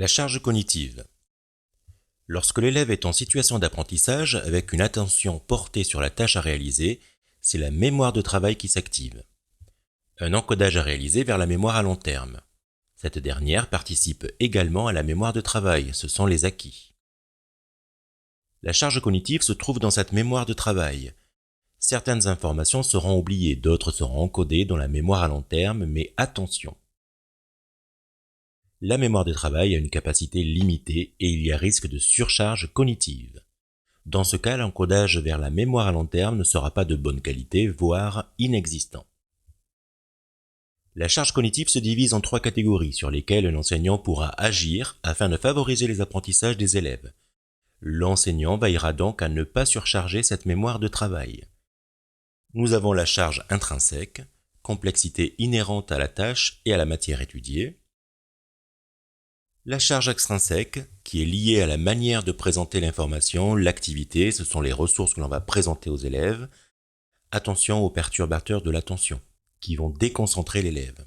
La charge cognitive. Lorsque l'élève est en situation d'apprentissage avec une attention portée sur la tâche à réaliser, c'est la mémoire de travail qui s'active. Un encodage à réaliser vers la mémoire à long terme. Cette dernière participe également à la mémoire de travail, ce sont les acquis. La charge cognitive se trouve dans cette mémoire de travail. Certaines informations seront oubliées, d'autres seront encodées dans la mémoire à long terme, mais attention! La mémoire de travail a une capacité limitée et il y a risque de surcharge cognitive. Dans ce cas, l'encodage vers la mémoire à long terme ne sera pas de bonne qualité, voire inexistant. La charge cognitive se divise en 3 catégories sur lesquelles l'enseignant pourra agir afin de favoriser les apprentissages des élèves. L'enseignant veillera donc à ne pas surcharger cette mémoire de travail. Nous avons la charge intrinsèque, complexité inhérente à la tâche et à la matière étudiée. La charge extrinsèque, qui est liée à la manière de présenter l'information, l'activité, ce sont les ressources que l'on va présenter aux élèves. Attention aux perturbateurs de l'attention, qui vont déconcentrer l'élève.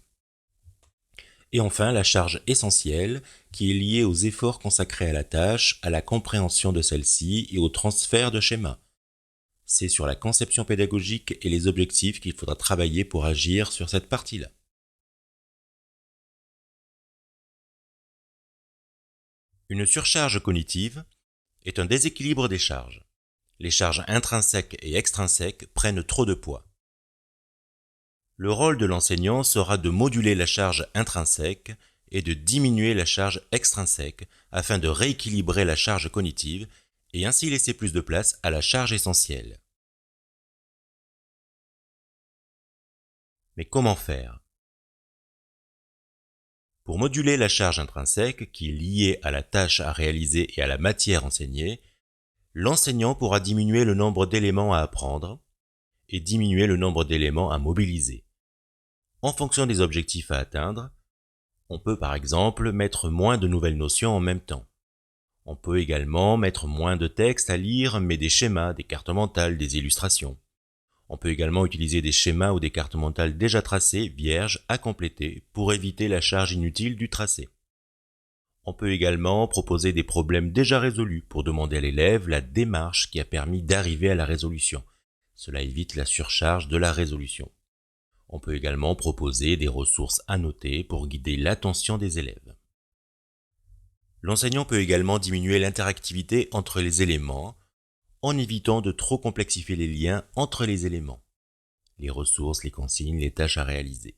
Et enfin, la charge essentielle, qui est liée aux efforts consacrés à la tâche, à la compréhension de celle-ci et au transfert de schémas. C'est sur la conception pédagogique et les objectifs qu'il faudra travailler pour agir sur cette partie-là. Une surcharge cognitive est un déséquilibre des charges. Les charges intrinsèques et extrinsèques prennent trop de poids. Le rôle de l'enseignant sera de moduler la charge intrinsèque et de diminuer la charge extrinsèque afin de rééquilibrer la charge cognitive et ainsi laisser plus de place à la charge essentielle. Mais comment faire ? Pour moduler la charge intrinsèque, qui est liée à la tâche à réaliser et à la matière enseignée, l'enseignant pourra diminuer le nombre d'éléments à apprendre et diminuer le nombre d'éléments à mobiliser. En fonction des objectifs à atteindre, on peut par exemple mettre moins de nouvelles notions en même temps. On peut également mettre moins de texte à lire, mais des schémas, des cartes mentales, des illustrations. On peut également utiliser des schémas ou des cartes mentales déjà tracées, vierges, à compléter, pour éviter la charge inutile du tracé. On peut également proposer des problèmes déjà résolus pour demander à l'élève la démarche qui a permis d'arriver à la résolution. Cela évite la surcharge de la résolution. On peut également proposer des ressources annotées pour guider l'attention des élèves. L'enseignant peut également diminuer l'interactivité entre les éléments en évitant de trop complexifier les liens entre les éléments, les ressources, les consignes, les tâches à réaliser.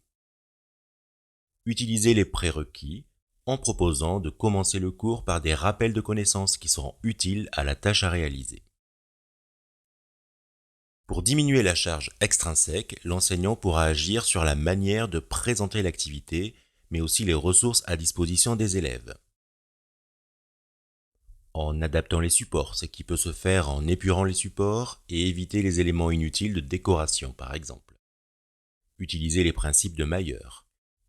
Utiliser les prérequis en proposant de commencer le cours par des rappels de connaissances qui seront utiles à la tâche à réaliser. Pour diminuer la charge extrinsèque, l'enseignant pourra agir sur la manière de présenter l'activité, mais aussi les ressources à disposition des élèves. En adaptant les supports, ce qui peut se faire en épurant les supports et éviter les éléments inutiles de décoration par exemple. Utiliser les principes de Mayer.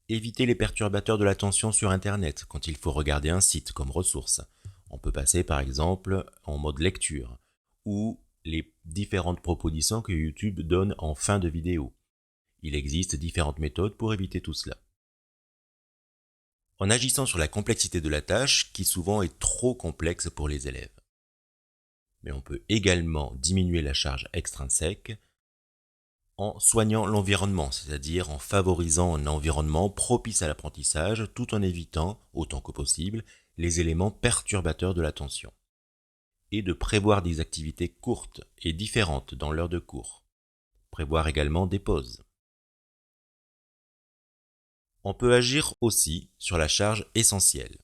Éviter les perturbateurs de l'attention sur Internet quand il faut regarder un site comme ressource. On peut passer par exemple en mode lecture ou les différentes propositions que YouTube donne en fin de vidéo. Il existe différentes méthodes pour éviter tout cela. En agissant sur la complexité de la tâche qui souvent est trop complexe pour les élèves. Mais on peut également diminuer la charge extrinsèque en soignant l'environnement, c'est-à-dire en favorisant un environnement propice à l'apprentissage tout en évitant, autant que possible, les éléments perturbateurs de l'attention. Et de prévoir des activités courtes et différentes dans l'heure de cours. Prévoir également des pauses. On peut agir aussi sur la charge essentielle,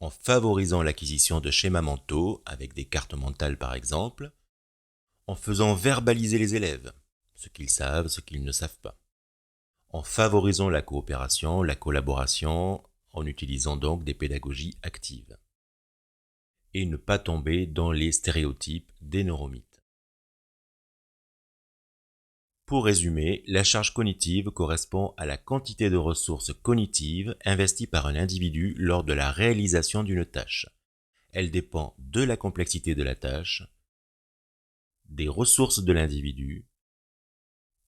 en favorisant l'acquisition de schémas mentaux, avec des cartes mentales par exemple, en faisant verbaliser les élèves, ce qu'ils savent, ce qu'ils ne savent pas, en favorisant la coopération, la collaboration, en utilisant donc des pédagogies actives, et ne pas tomber dans les stéréotypes des neuromythes. Pour résumer, la charge cognitive correspond à la quantité de ressources cognitives investies par un individu lors de la réalisation d'une tâche. Elle dépend de la complexité de la tâche, des ressources de l'individu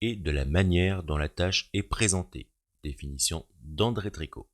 et de la manière dont la tâche est présentée. Définition d'André Tricot.